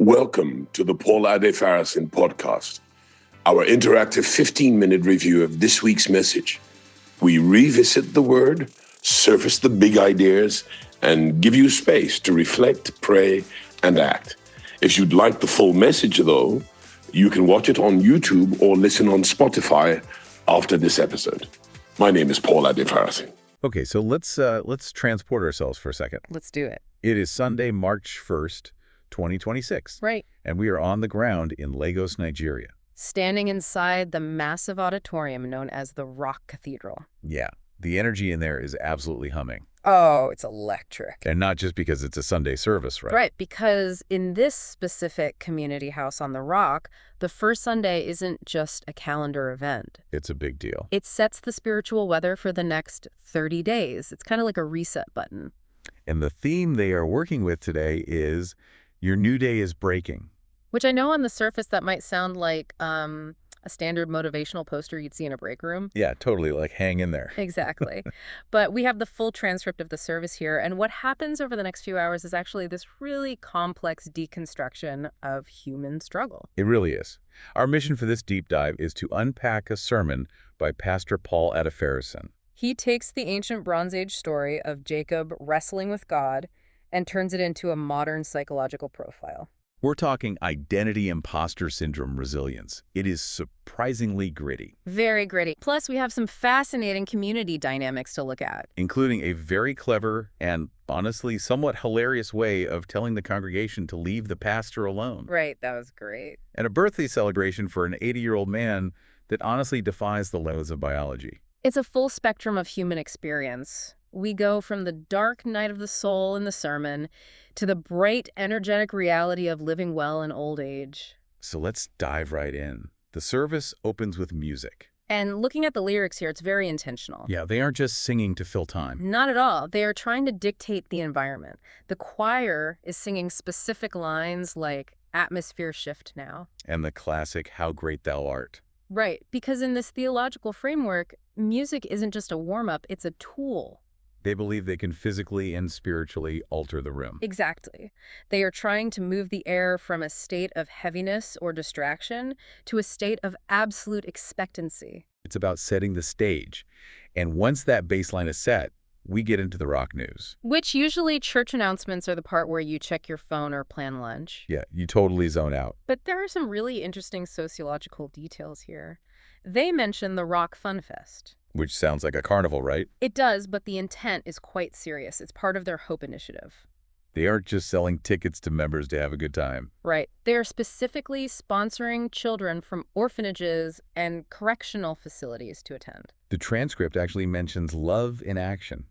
Welcome to the Paul Adefarasin podcast, our interactive 15-minute review of this week's message. We revisit the word, surface the big ideas, and give you space to reflect, pray, and act. If you'd like the full message, though, you can watch it on YouTube or listen on Spotify after this episode. My name is Paul Adefarasin. Okay, so let's transport ourselves for a second. Let's do it. It is Sunday, March 1st, 2026. Right. And we are on the ground in Lagos, Nigeria. Standing inside the massive auditorium known as the Rock Cathedral. Yeah, the energy in there is absolutely humming. Oh, it's electric. And not just because it's a Sunday service, right? Right, because in this specific community house on the Rock, the first Sunday isn't just a calendar event. It's a big deal. It sets the spiritual weather for the next 30 days. It's kind of like a reset button. And the theme they are working with today is your new day is breaking. Which I know on the surface that might sound like a standard motivational poster you'd see in a break room. Yeah, totally, like hang in there. Exactly. But we have the full transcript of the service here, and what happens over the next few hours is actually this really complex deconstruction of human struggle. It really is. Our mission for this deep dive is to unpack a sermon by Pastor Paul Adefarasin. He takes the ancient Bronze Age story of Jacob wrestling with God and turns it into a modern psychological profile. We're talking identity imposter syndrome resilience. It is surprisingly gritty. Very gritty. Plus, we have some fascinating community dynamics to look at. Including a very clever and, honestly, somewhat hilarious way of telling the congregation to leave the pastor alone. Right, that was great. And a birthday celebration for an 80-year-old man that honestly defies the laws of biology. It's a full spectrum of human experience. We go from the dark night of the soul in the sermon to the bright, energetic reality of living well in old age. So let's dive right in. The service opens with music. And looking at the lyrics here, it's very intentional. Yeah, they aren't just singing to fill time. Not at all. They are trying to dictate the environment. The choir is singing specific lines like, "Atmosphere shift now." And the classic, "How great thou art." Right, because in this theological framework, music isn't just a warm-up, it's a tool. They believe they can physically and spiritually alter the room. Exactly. They are trying to move the air from a state of heaviness or distraction to a state of absolute expectancy. It's about setting the stage. And once that baseline is set, we get into the rock news. Which usually church announcements are the part where you check your phone or plan lunch. Yeah, you totally zone out. But there are some really interesting sociological details here. They mention the Rock Fun Fest. Which sounds like a carnival, right? It does, but the intent is quite serious. It's part of their Hope initiative. They aren't just selling tickets to members to have a good time. Right. They are specifically sponsoring children from orphanages and correctional facilities to attend. The transcript actually mentions love in action.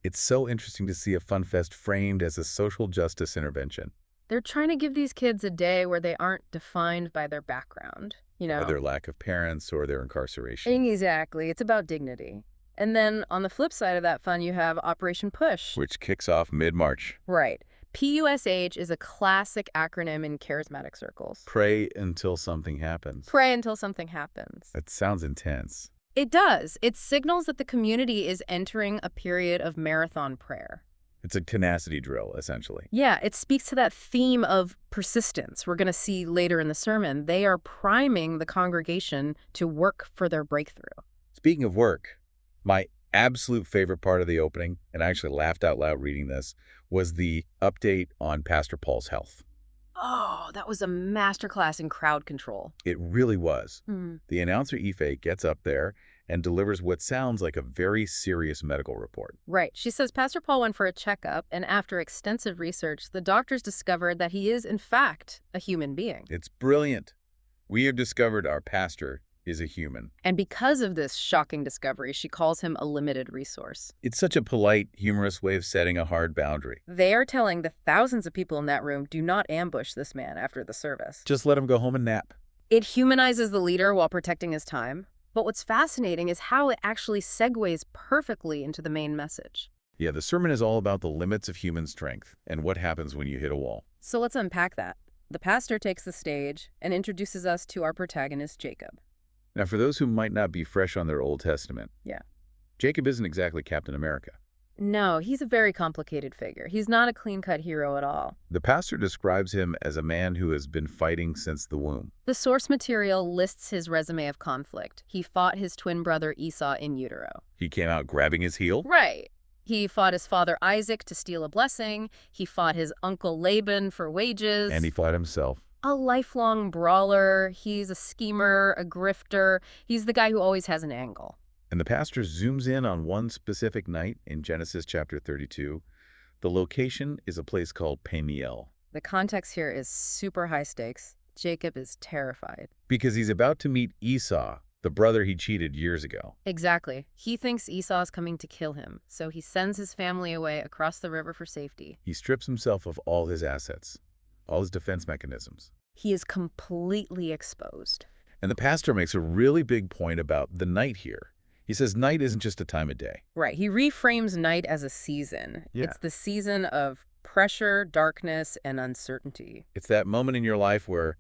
It's so interesting to see a fun fest framed as a social justice intervention. They're trying to give these kids a day where they aren't defined by their background. Or their lack of parents or their incarceration. Exactly. It's about dignity. And then on the flip side of that fun, you have Operation Push. Which kicks off mid-March. Right. PUSH is a classic acronym in charismatic circles. Pray until something happens. Pray until something happens. That sounds intense. It does. It signals that the community is entering a period of marathon prayer. It's a tenacity drill, essentially. Yeah, it speaks to that theme of persistence we're going to see later in the sermon. They are priming the congregation to work for their breakthrough. Speaking of work, my absolute favorite part of the opening, and I actually laughed out loud reading this, was the update on Pastor Paul's health. Oh, that was a masterclass in crowd control. It really was. The announcer Ife gets up there and delivers what sounds like a very serious medical report. Right. She says Pastor Paul went for a checkup, and after extensive research, the doctors discovered that he is, in fact, a human being. It's brilliant. We have discovered our pastor is a human. And because of this shocking discovery, she calls him a limited resource. It's such a polite, humorous way of setting a hard boundary. They are telling the thousands of people in that room, do not ambush this man after the service. Just let him go home and nap. It humanizes the leader while protecting his time. But what's fascinating is how it actually segues perfectly into the main message. Yeah, the sermon is all about the limits of human strength and what happens when you hit a wall. So let's unpack that. The pastor takes the stage and introduces us to our protagonist, Jacob. Now, for those who might not be fresh on their Old Testament, Yeah. Jacob isn't exactly Captain America. No, he's a very complicated figure. He's not a clean-cut hero at all. The pastor describes him as a man who has been fighting since the womb. The source material lists his resume of conflict. He fought his twin brother Esau in utero. He came out grabbing his heel. Right. He fought his father Isaac to steal a blessing. He fought his uncle Laban for wages. And he fought himself. A lifelong brawler. He's a schemer, a grifter. He's the guy who always has an angle. And the pastor zooms in on one specific night in Genesis chapter 32. The location is a place called Peniel. The context here is super high stakes. Jacob is terrified. Because he's about to meet Esau, the brother he cheated years ago. Exactly. He thinks Esau is coming to kill him, so he sends his family away across the river for safety. He strips himself of all his assets, all his defense mechanisms. He is completely exposed. And the pastor makes a really big point about the night here. He says night isn't just a time of day. Right. He reframes night as a season. Yeah. It's the season of pressure, darkness, and uncertainty. It's that moment in your life where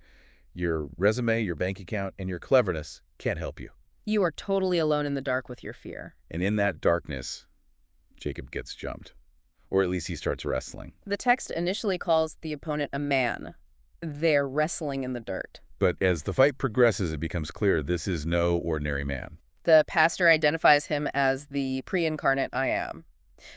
your resume, your bank account, and your cleverness can't help you. You are totally alone in the dark with your fear. And in that darkness, Jacob gets jumped. Or at least he starts wrestling. The text initially calls the opponent a man. They're wrestling in the dirt. But as the fight progresses, it becomes clear this is no ordinary man. The pastor identifies him as the pre-incarnate I am.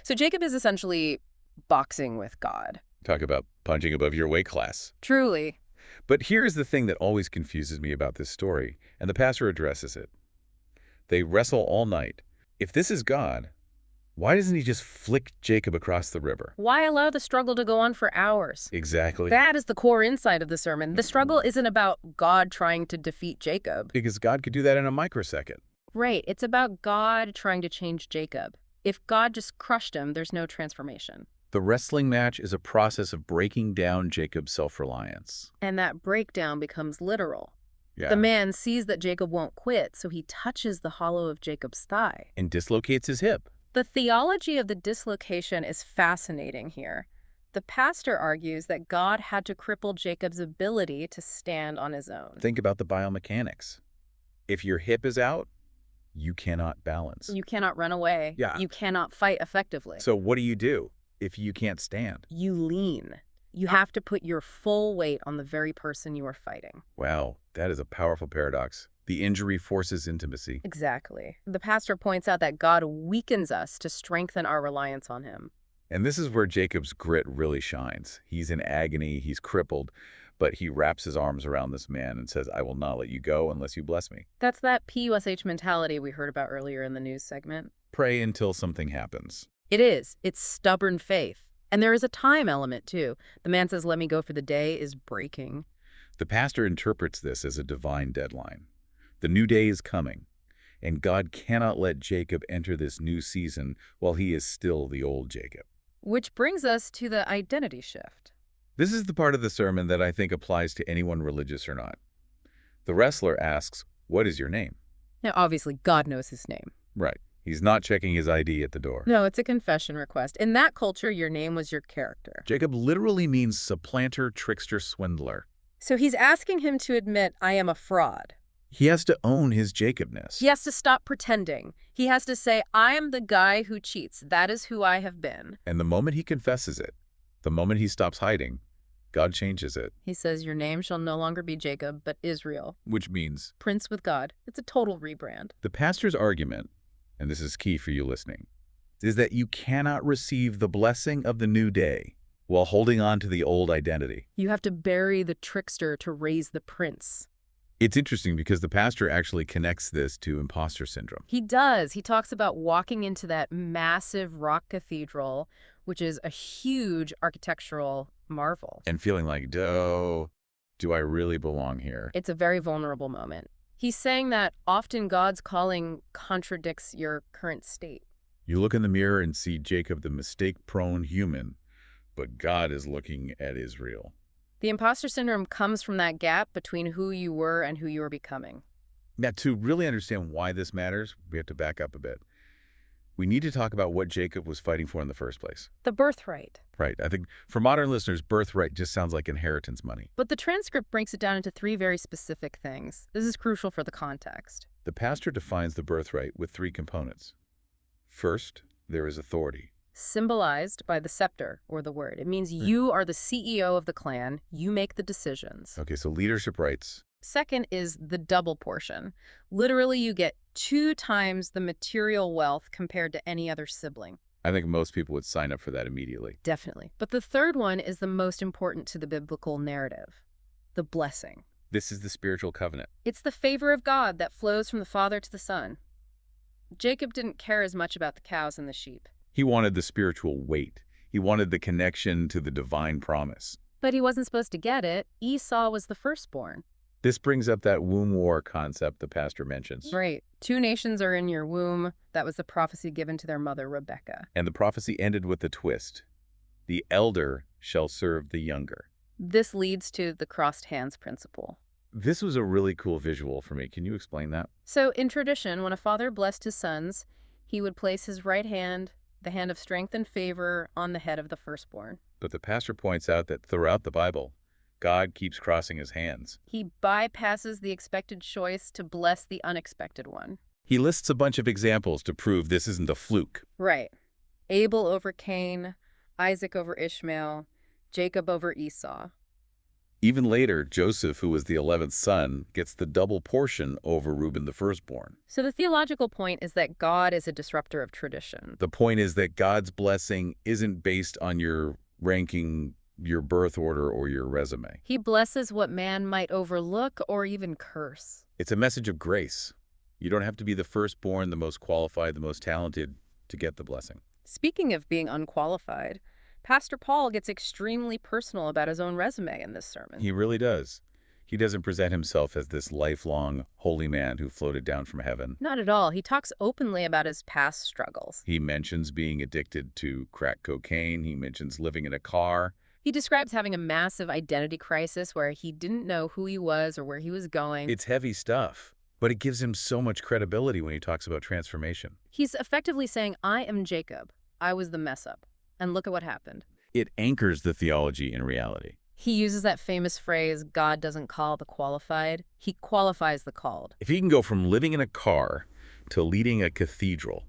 So Jacob is essentially boxing with God. Talk about punching above your weight class. Truly. But here's the thing that always confuses me about this story, and the pastor addresses it. They wrestle all night. If this is God, why doesn't he just flick Jacob across the river? Why allow the struggle to go on for hours? Exactly. That is the core insight of the sermon. The struggle isn't about God trying to defeat Jacob. Because God could do that in a microsecond. Right. It's about God trying to change Jacob. If God just crushed him, there's no transformation. The wrestling match is a process of breaking down Jacob's self-reliance. And that breakdown becomes literal. Yeah. The man sees that Jacob won't quit, so he touches the hollow of Jacob's thigh. And dislocates his hip. The theology of the dislocation is fascinating here. The pastor argues that God had to cripple Jacob's ability to stand on his own. Think about the biomechanics. If your hip is out, you cannot balance. You cannot run away. Yeah. You cannot fight effectively. So what do if you can't stand? You lean. You have to put your full weight on the very person you are fighting. Wow, that is a powerful paradox. The injury forces intimacy. Exactly. The pastor points out that God weakens us to strengthen our reliance on him. And this is where Jacob's grit really shines. He's in agony, he's crippled, but he wraps his arms around this man and says, I will not let you go unless you bless me. That's that PUSH mentality we heard about earlier in the news segment. Pray until something happens. It is. It's stubborn faith. And there is a time element, too. The man says, let me go for the day is breaking. The pastor interprets this as a divine deadline. The new day is coming, and God cannot let Jacob enter this new season while he is still the old Jacob. Which brings us to the identity shift. This is the part of the sermon that I think applies to anyone religious or not. The wrestler asks, what is your name? Now, obviously, God knows his name. Right. He's not checking his ID at the door. No, it's a confession request. In that culture, your name was your character. Jacob literally means supplanter, trickster, swindler. So he's asking him to admit, I am a fraud. He has to own his Jacobness. He has to stop pretending. He has to say, I am the guy who cheats. That is who I have been. And the moment he confesses it, the moment he stops hiding, God changes it. He says, your name shall no longer be Jacob, but Israel. Which means Prince with God. It's a total rebrand. the pastor's argument, and this is key for you listening, is that you cannot receive the blessing of the new day while holding on to the old identity. You have to bury the trickster to raise the prince. It's interesting because the pastor actually connects this to imposter syndrome. He does. He talks about walking into that massive rock cathedral, which is a huge architectural marvel. And feeling like, do I really belong here? It's a very vulnerable moment. He's saying that often God's calling contradicts your current state. You look in the mirror and see Jacob, the mistake-prone human, but God is looking at Israel. The imposter syndrome comes from that gap between who you were and who you are becoming. Now, to really understand why this matters, we have to back up a bit. We need to talk about what Jacob was fighting for in the first place. The birthright. Right. I think for modern listeners, birthright just sounds like inheritance money. But the transcript breaks it down into 3 very specific things. This is crucial for the context. The pastor defines the birthright with 3 components. First, there is authority. symbolized by the scepter or the word. It means you are the CEO of the clan. You make the decisions. Okay, so leadership rights. Second is the double portion. Literally, you get 2 times the material wealth compared to any other sibling. I think most people would sign up for that immediately. Definitely. But the third one is the most important to the biblical narrative, the blessing. This is the spiritual covenant. It's the favor of God that flows from the Father to the Son. Jacob didn't care as much about the cows and the sheep. He wanted the spiritual weight. He wanted the connection to the divine promise. But he wasn't supposed to get it. Esau was the firstborn. This brings up that womb war concept the pastor mentions. Right. 2 nations are in your womb. That was the prophecy given to their mother, Rebekah. And the prophecy ended with a twist. The elder shall serve the younger. This leads to the crossed hands principle. This was a really cool visual for me. Can you explain that? So in tradition, when a father blessed his sons, he would place his right hand, the hand of strength and favor, on the head of the firstborn. But the pastor points out that throughout the Bible, God keeps crossing his hands. He bypasses the expected choice to bless the unexpected one. He lists a bunch of examples to prove this isn't a fluke. Right. Abel over Cain, Isaac over Ishmael, Jacob over Esau. Even later, Joseph, who was the 11th son, gets the double portion over Reuben the firstborn. So the theological point is that God is a disruptor of tradition. The point is that God's blessing isn't based on your ranking, your birth order, or your resume. He blesses what man might overlook or even curse. It's a message of grace. You don't have to be the firstborn, the most qualified, the most talented to get the blessing. Speaking of being unqualified, Pastor Paul gets extremely personal about his own resume in this sermon. He really does. He doesn't present himself as this lifelong holy man who floated down from heaven. Not at all. He talks openly about his past struggles. He mentions being addicted to crack cocaine. He mentions living in a car. He describes having a massive identity crisis where he didn't know who he was or where he was going. It's heavy stuff, but it gives him so much credibility when he talks about transformation. He's effectively saying, I am Jacob. I was the mess up. And look at what happened. It anchors the theology in reality. He uses that famous phrase, God doesn't call the qualified. He qualifies the called. If he can go from living in a car to leading a cathedral,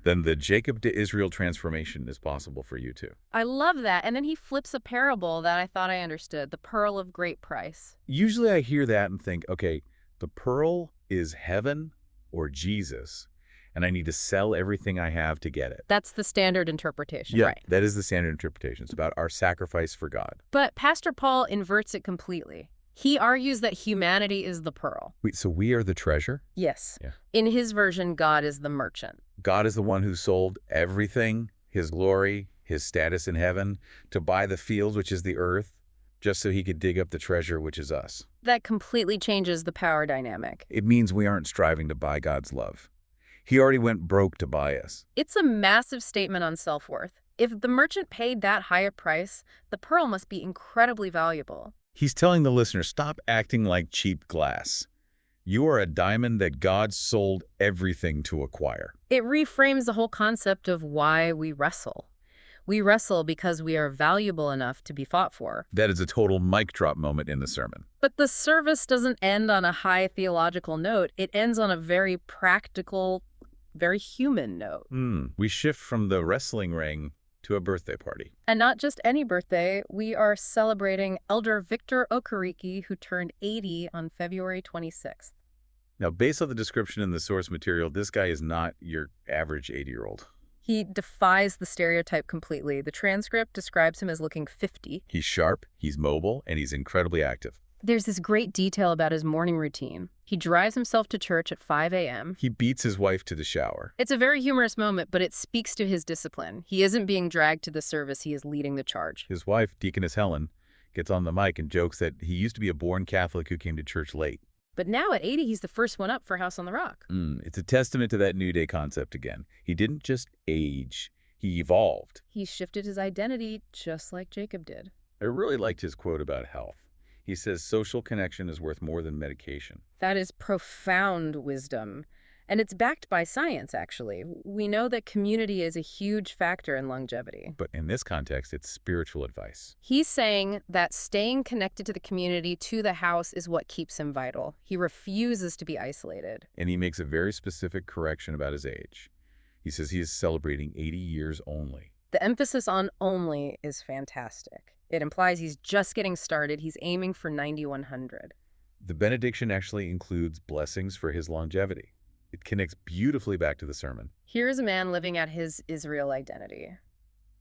then the Jacob to Israel transformation is possible for you too. I love that. And then he flips a parable that I thought I understood, the pearl of great price. Usually I hear that and think, okay, the pearl is heaven or Jesus, and I need to sell everything I have to get it. That's the standard interpretation, Yeah, right? that is the standard interpretation. It's about our sacrifice for God. But Pastor Paul inverts it completely. He argues that humanity is the pearl. Wait, so we are the treasure? Yes. Yeah. In his version, God is the merchant. God is the one who sold everything, his glory, his status in heaven, to buy the field, which is the earth, just so he could dig up the treasure, which is us. That completely changes the power dynamic. It means we aren't striving to buy God's love. He already went broke to buy us. It's a massive statement on self-worth. If the merchant paid that higher price, the pearl must be incredibly valuable. He's telling the listener, stop acting like cheap glass. You are a diamond that God sold everything to acquire. It reframes the whole concept of why we wrestle. We wrestle because we are valuable enough to be fought for. That is a total mic drop moment in the sermon. But the service doesn't end on a high theological note. It ends on a very practical, very human note. We shift from the wrestling ring to a birthday party. And not just any birthday. We are celebrating Elder Victor Okereke, who turned 80 on February 26th. Now, based on the description in the source material, this guy is not your average 80-year-old. He defies the stereotype completely. The transcript describes him as looking 50. He's sharp, he's mobile, and he's incredibly active. There's this great detail about his morning routine. He drives himself to church at 5 a.m. He beats his wife to the shower. It's a very humorous moment, but it speaks to his discipline. He isn't being dragged to the service. He is leading the charge. His wife, Deaconess Helen, gets on the mic and jokes that he used to be a born Catholic who came to church late. But now at 80, he's the first one up for House on the Rock. It's a testament to that New Day concept again. He didn't just age, he evolved. He shifted his identity just like Jacob did. I really liked his quote about health. He says social connection is worth more than medication. That is profound wisdom. And it's backed by science, actually. We know that community is a huge factor in longevity. But in this context, it's spiritual advice. He's saying that staying connected to the community, to the house, is what keeps him vital. He refuses to be isolated. And he makes a very specific correction about his age. He says he is celebrating 80 years only. The emphasis on only is fantastic. It implies he's just getting started. He's aiming for 9100. The benediction actually includes blessings for his longevity. It connects beautifully back to the sermon. Here is a man living at his Israel identity.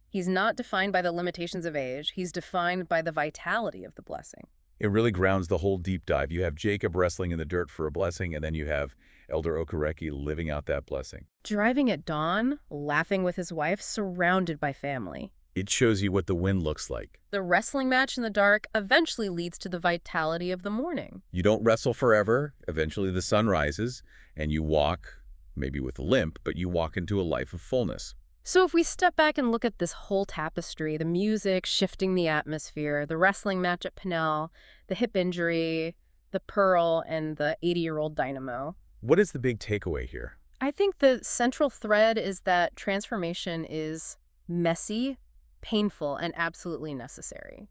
He's not defined by the limitations of age. He's defined by the vitality of the blessing. It really grounds the whole deep dive. You have Jacob wrestling in the dirt for a blessing, and then you have Elder Okereke living out that blessing. Driving at dawn, laughing with his wife, surrounded by family. It shows you what the wind looks like. The wrestling match in the dark eventually leads to the vitality of the morning. You don't wrestle forever. Eventually the sun rises, and you walk, maybe with a limp, but you walk into a life of fullness. So if we step back and look at this whole tapestry, the music shifting the atmosphere, the wrestling match at Peniel, the hip injury, the pearl, and the 80-year-old dynamo. What is the big takeaway here? I think the central thread is that transformation is messy, painful, and absolutely necessary.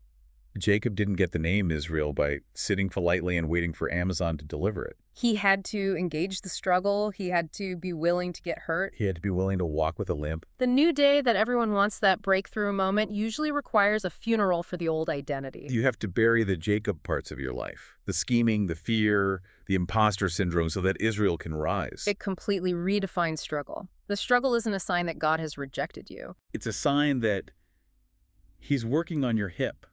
Jacob didn't get the name Israel by sitting politely and waiting for Amazon to deliver it. He had to engage the struggle. He had to be willing to get hurt. He had to be willing to walk with a limp. The new day that everyone wants, that breakthrough moment, usually requires a funeral for the old identity. You have to bury the Jacob parts of your life, the scheming, the fear, the imposter syndrome, so that Israel can rise. It completely redefines struggle. The struggle isn't a sign that God has rejected you. It's a sign that he's working on your hip.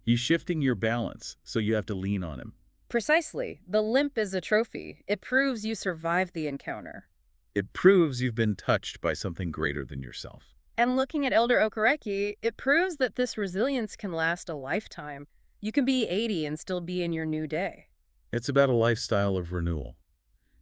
He's shifting your balance, so you have to lean on him. Precisely. The limp is a trophy. It proves you survived the encounter. It proves you've been touched by something greater than yourself. And looking at Elder Okereke, it proves that this resilience can last a lifetime. You can be 80 and still be in your new day. It's about a lifestyle of renewal.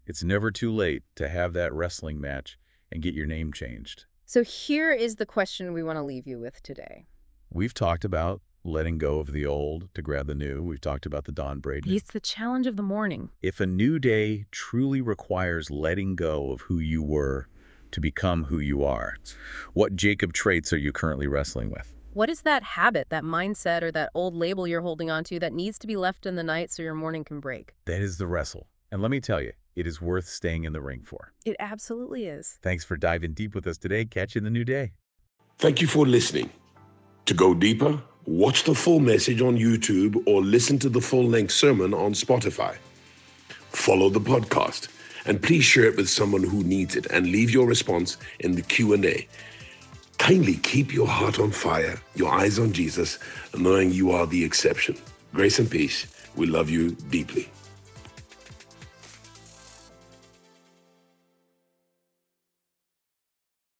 It's never too late to have that wrestling match and get your name changed. So here is the question we want to leave you with today. We've talked about letting go of the old to grab the new. We've talked about the dawn braid. It's the challenge of the morning. If a new day truly requires letting go of who you were to become who you are, what Jacob traits are you currently wrestling with? What is that habit, that mindset, or that old label you're holding on to that needs to be left in the night so your morning can break? That is the wrestle. And let me tell you, it is worth staying in the ring for. It absolutely is. Thanks for diving deep with us today. Catch you in the new day. Thank you for listening. To go deeper, watch the full message on YouTube or listen to the full-length sermon on Spotify. Follow the podcast, and please share it with someone who needs it and leave your response in the Q&A. Kindly keep your heart on fire, your eyes on Jesus, knowing you are the exception. Grace and peace. We love you deeply.